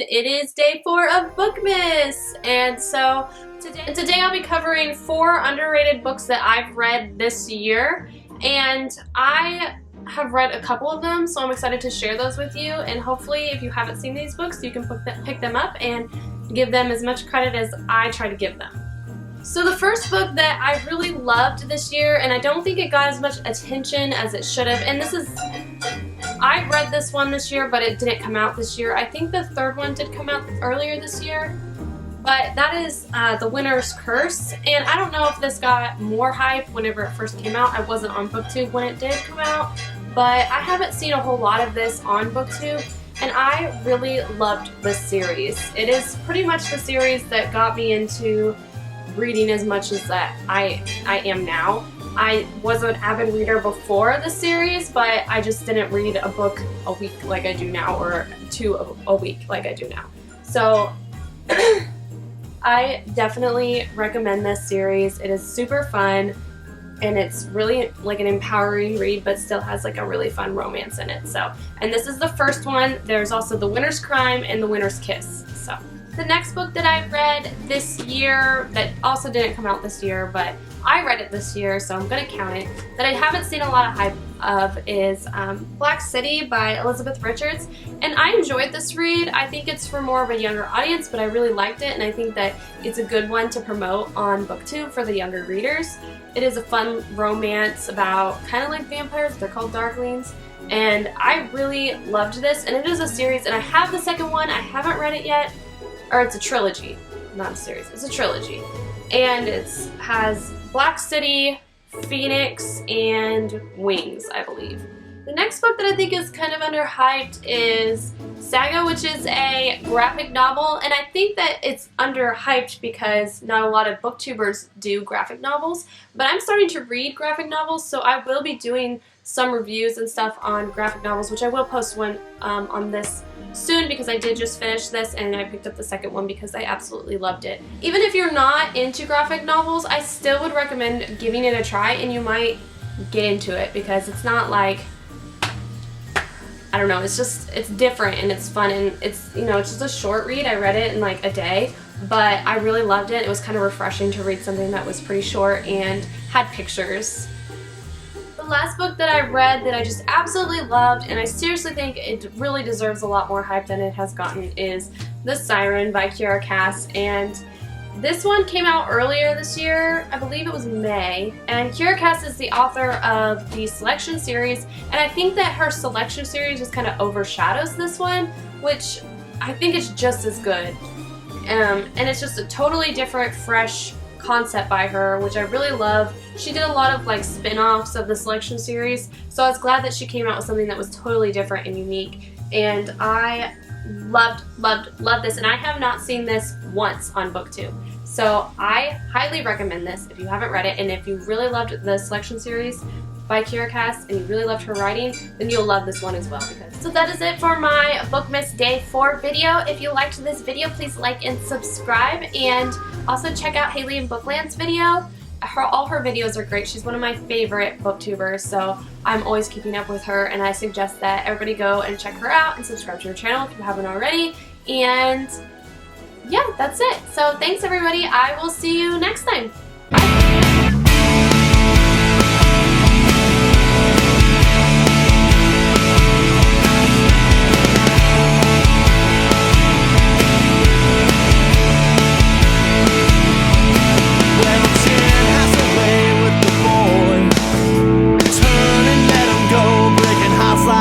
it is day 4 of Bookmas, and so today I'll be covering 4 underrated books that I've read this year, and I have read a couple of them, so I'm excited to share those with you, and hopefully if you haven't seen these books you can pick them up and give them as much credit as I try to give them. So the first book that I really loved this year, and I don't think it got as much attention as it should have, and I read this one this year, but it didn't come out this year. I think the third one did come out earlier this year, but that is The Winter's Curse, and I don't know if this got more hype whenever it first came out. I wasn't on BookTube when it did come out, but I haven't seen a whole lot of this on BookTube, and I really loved this series. It is pretty much the series that got me into reading as much as that I am now. I was an avid reader before the series, but I just didn't read a book a week like I do now, or 2 a week like I do now. So I definitely recommend this series. It is super fun, and it's really like an empowering read, but still has like a really fun romance in it. So, and this is the first one. There's also The Winter's Crime and The Winter's Kiss. So the next book that I read this year, that also didn't come out this year, but I read it this year, so I'm going to count it, that I haven't seen a lot of hype of, is Black City by Elizabeth Richards. And I enjoyed this read. I think it's for more of a younger audience, but I really liked it, and I think that it's a good one to promote on BookTube for the younger readers. It is a fun romance about kind of like vampires. They're called darklings. And I really loved this, and it is a series, and I have the second one. I haven't read it yet. Or it's a trilogy, not a series, it's a trilogy. And it has Black City, Phoenix, and Wings, I believe. The next book that I think is kind of underhyped is Saga, which is a graphic novel, and I think that it's underhyped because not a lot of booktubers do graphic novels, but I'm starting to read graphic novels, so I will be doing some reviews and stuff on graphic novels, which I will post one on this soon, because I did just finish this and I picked up the second one because I absolutely loved it. Even if you're not into graphic novels, I still would recommend giving it a try, and you might get into it because it's not like, I don't know, it's different and it's fun, and it's, you know, it's just a short read. I read it in like a day, but I really loved it. It was kind of refreshing to read something that was pretty short and had pictures. The last book that I read that I just absolutely loved, and I seriously think it really deserves a lot more hype than it has gotten, is The Siren by Kiera Cass. And this one came out earlier this year. I believe it was May. And Kiera Cass is the author of the Selection series, and I think that her Selection series just kind of overshadows this one, which I think is just as good. And it's just a totally different, fresh concept by her, which I really love. She did a lot of like spin-offs of the Selection series, so I was glad that she came out with something that was totally different and unique, and I loved this, and I have not seen this once on BookTube, so I highly recommend this if you haven't read it. And if you really loved the Selection series by Kiera Cass and you really loved her writing, then you'll love this one as well. So that is it for my Bookmas Day 4 video. If you liked this video, please like and subscribe, and also check out Haley in Bookland's video. All her videos are great. She's one of my favorite booktubers, so I'm always keeping up with her, and I suggest that everybody go and check her out and subscribe to her channel if you haven't already. And yeah, that's it. So thanks everybody. I will see you next time.